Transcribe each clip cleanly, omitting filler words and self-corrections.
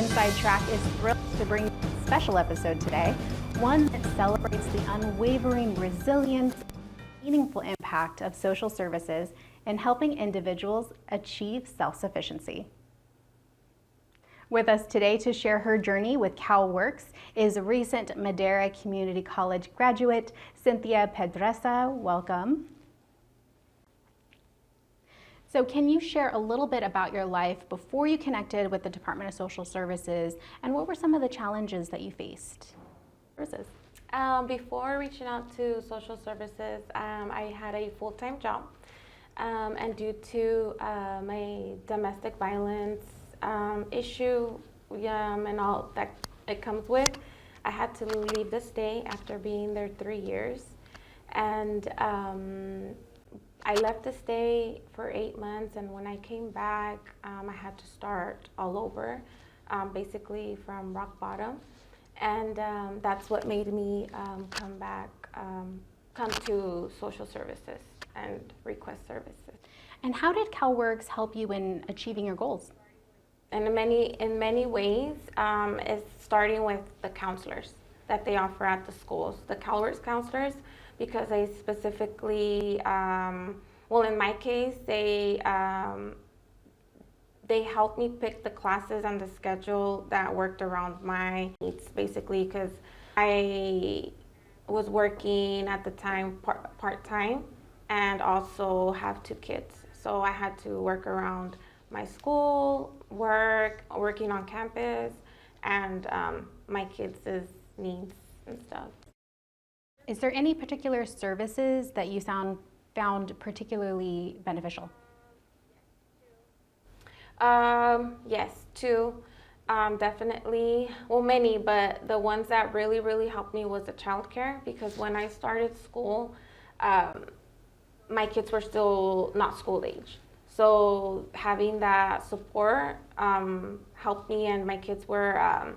Inside Track is thrilled to bring you a special episode today, one that celebrates the unwavering resilience and meaningful impact of social services in helping individuals achieve self-sufficiency. With us today to share her journey with CalWORKs is recent Madera Community College graduate, Cynthia Pedresa. Welcome. So can you share a little bit about your life before you connected with the Department of Social Services, and what were some of the challenges that you faced? Before reaching out to social services, I had a full-time job, and due to my domestic violence issue and all that it comes with, I had to leave the state after being there 3 years, and I left the state for 8 months, and when I came back, I had to start all over, basically from rock bottom, and that's what made me come to social services and request services. And how did CalWORKs help you in achieving your goals? And in many ways, it's starting with the counselors that they offer at the schools, the CalWORKs counselors, because they specifically, well, in my case, they helped me pick the classes and the schedule that worked around my needs, basically, because I was working at the time part-time and also have 2 kids. So I had to work around my school, working on campus, and my kids' needs and stuff. Is there any particular services that you found particularly beneficial? Yes, 2. Definitely, well, many, but the ones that really helped me was the childcare, because when I started school, my kids were still not school age. So having that support helped me, and my kids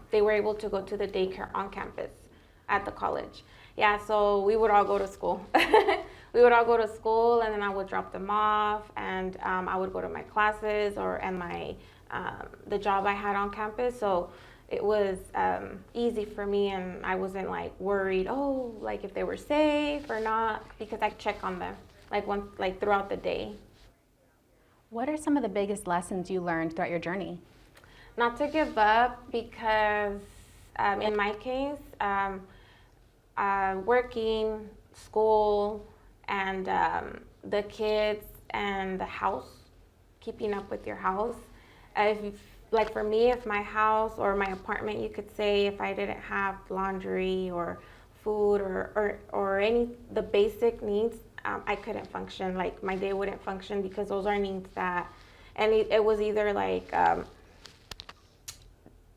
they were able to go to the daycare on campus at the college. Yeah, so we would all go to school. We would all go to school, and then I would drop them off, and I would go to my classes and the job I had on campus. So it was easy for me, and I wasn't like worried, like if they were safe or not, because I check on them like throughout the day. What are some of the biggest lessons you learned throughout your journey? Not to give up, because in my case, working, school, and the kids and the house, keeping up with your house. Like for me, if my house or my apartment, you could say, if I didn't have laundry or food or any the basic needs, I couldn't function. Like my day wouldn't function, because those are needs that, and it was either like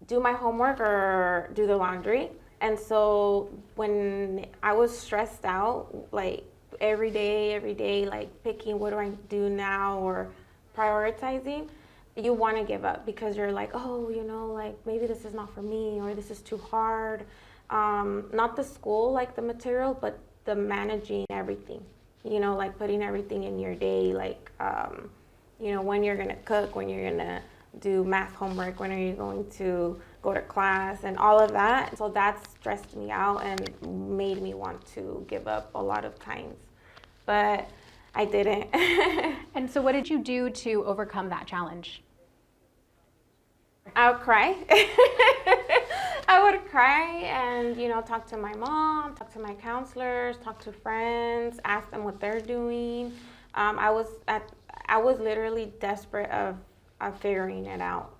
do my homework or do the laundry. And so when I was stressed out, like every day, like picking what do I do now or prioritizing, you want to give up, because you're like, like maybe this is not for me, or this is too hard. Not the school, like the material, but the managing everything, like putting everything in your day, like, when you're going to cook, when you're going to do math homework, when are you going to go to class, and all of that. So that stressed me out and made me want to give up a lot of times, but I didn't. And so what did you do to overcome that challenge? I would cry. I would cry and, talk to my mom, talk to my counselors, talk to friends, ask them what they're doing. I was literally desperate of figuring it out,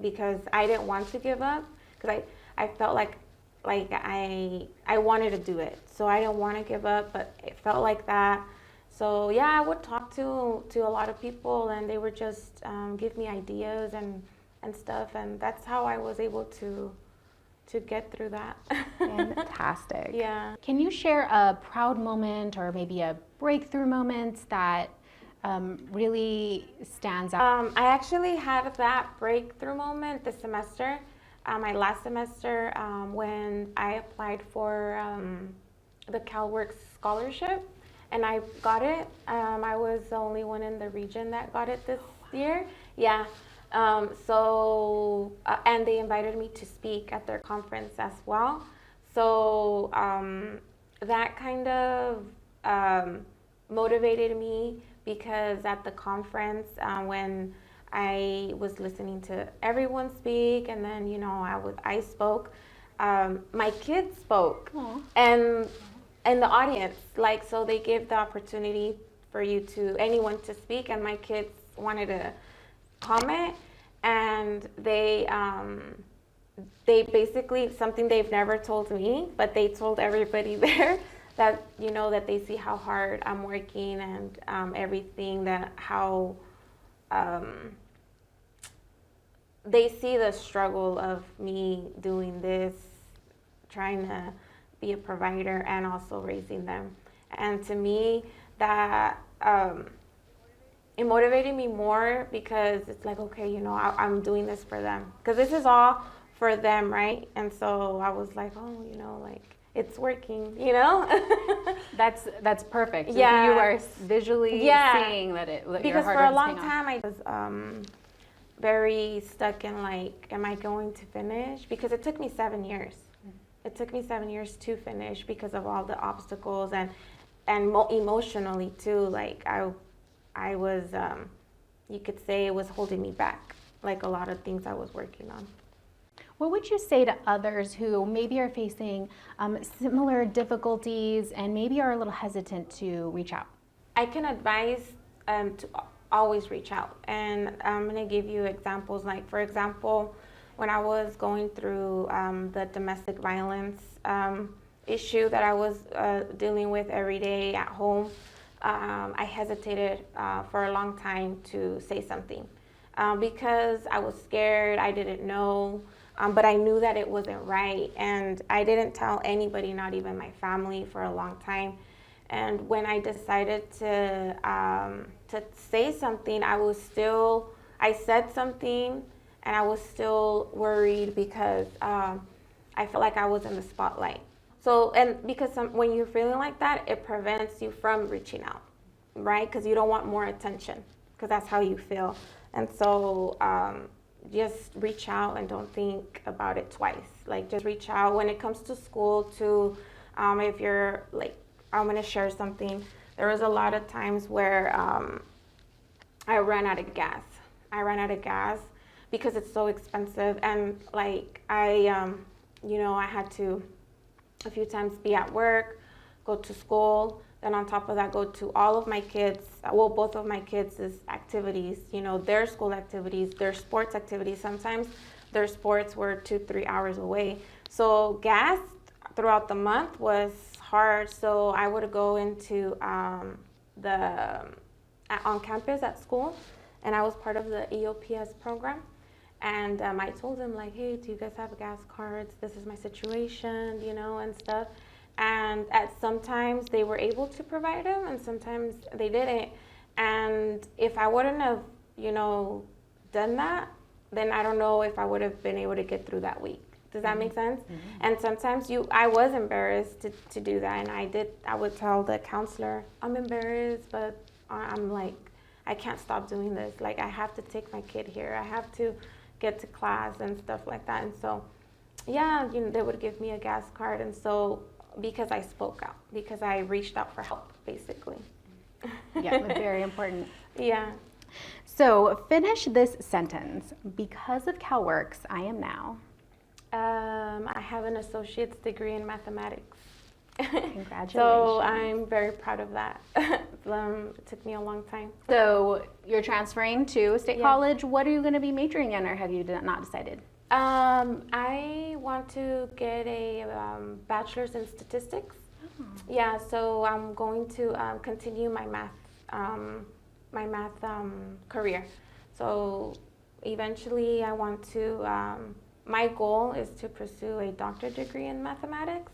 because I didn't want to give up, because I felt like I wanted to do it, so I didn't want to give up, but it felt like that. So yeah, I would talk to a lot of people, and they would just give me ideas and stuff, and that's how I was able to get through that. Fantastic. Yeah. Can you share a proud moment or maybe a breakthrough moment that really stands out? I actually had that breakthrough moment this semester, my last semester, when I applied for the CalWORKs scholarship, and I got it. I was the only one in the region that got it this year. Yeah. And they invited me to speak at their conference as well. So that kind of motivated me, because at the conference, when I was listening to everyone speak, and then I spoke. My kids spoke, Aww. and the audience, like, so they give the opportunity for anyone to speak, and my kids wanted to comment, and they basically, something they've never told me, but they told everybody there, that that they see how hard I'm working, and everything, that how they see the struggle of me doing this, trying to be a provider and also raising them. And to me, that it motivated me more, because it's like, okay, I'm doing this for them, because this is all for them, right? And so I was like, oh, like, it's working, That's perfect. Yeah. You are visually seeing that because your hard for a work is long paying off. time I was very stuck in, like, am I going to finish? Because it took me 7 years. It took me 7 years to finish, because of all the obstacles, and emotionally too. Like, I was, you could say, it was holding me back, like a lot of things I was working on. What would you say to others who maybe are facing similar difficulties and maybe are a little hesitant to reach out? I can advise to always reach out. And I'm going to give you examples. Like, for example, when I was going through the domestic violence issue that I was dealing with every day at home, I hesitated for a long time to say something, because I was scared. I didn't know. But I knew that it wasn't right, and I didn't tell anybody, not even my family, for a long time. And when I decided to say something, I said something, and I was still worried, because I felt like I was in the spotlight. So, and because when you're feeling like that, it prevents you from reaching out, right? Because you don't want more attention, because that's how you feel. And so, just reach out and don't think about it twice. Like, just reach out. When it comes to school too, if you're like, I'm going to share something. There was a lot of times where I ran out of gas. I ran out of gas because it's so expensive. And like, I had to a few times be at work, go to school, then on top of that, go to all of my kids, both of my kids' activities, their school activities, their sports activities. Sometimes their sports were 2-3 hours away. So gas throughout the month was hard. So I would go into on campus at school, and I was part of the EOPS program. And I told them, like, hey, do you guys have gas cards? This is my situation, and stuff. And sometimes they were able to provide them, and sometimes they didn't. And if I wouldn't have, done that, then I don't know if I would have been able to get through that week. Does that make sense? Mm-hmm. And sometimes I was embarrassed to do that, and I would tell the counselor, I'm embarrassed, but I'm like, I can't stop doing this. Like, I have to take my kid here. I have to get to class and stuff like that. And so, yeah, they would give me a gas card. And so, because I spoke out, because I reached out for help, basically. Yeah, very important. Yeah. So finish this sentence. Because of CalWORKs, I am now. I have an associate's degree in mathematics. Congratulations. So I'm very proud of that. It took me a long time. So you're transferring to State College. What are you going to be majoring in, or have you not decided? I want to get a bachelor's in statistics. Oh. Yeah, so I'm going to continue my math career. So eventually I want to, my goal is to pursue a doctorate degree in mathematics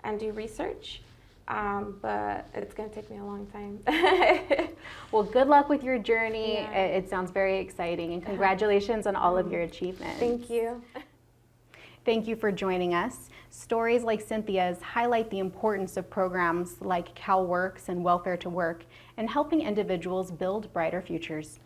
and do research. But it's going to take me a long time. Well, good luck with your journey. Yeah. It sounds very exciting, and congratulations on all of your achievements. Thank you. Thank you for joining us. Stories like Cynthia's highlight the importance of programs like CalWORKs and Welfare to Work and helping individuals build brighter futures.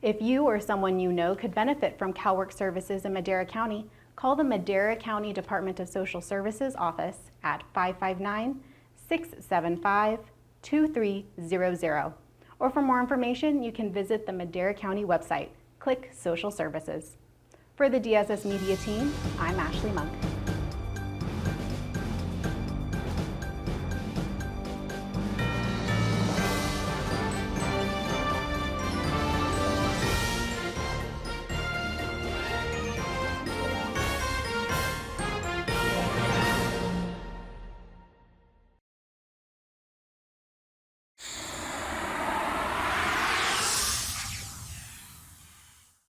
If you or someone you know could benefit from CalWORKs services in Madera County, call the Madera County Department of Social Services office at 559-675-2300. Or for more information, you can visit the Madera County website. Click Social Services. For the DSS Media team, I'm Ashley Monk.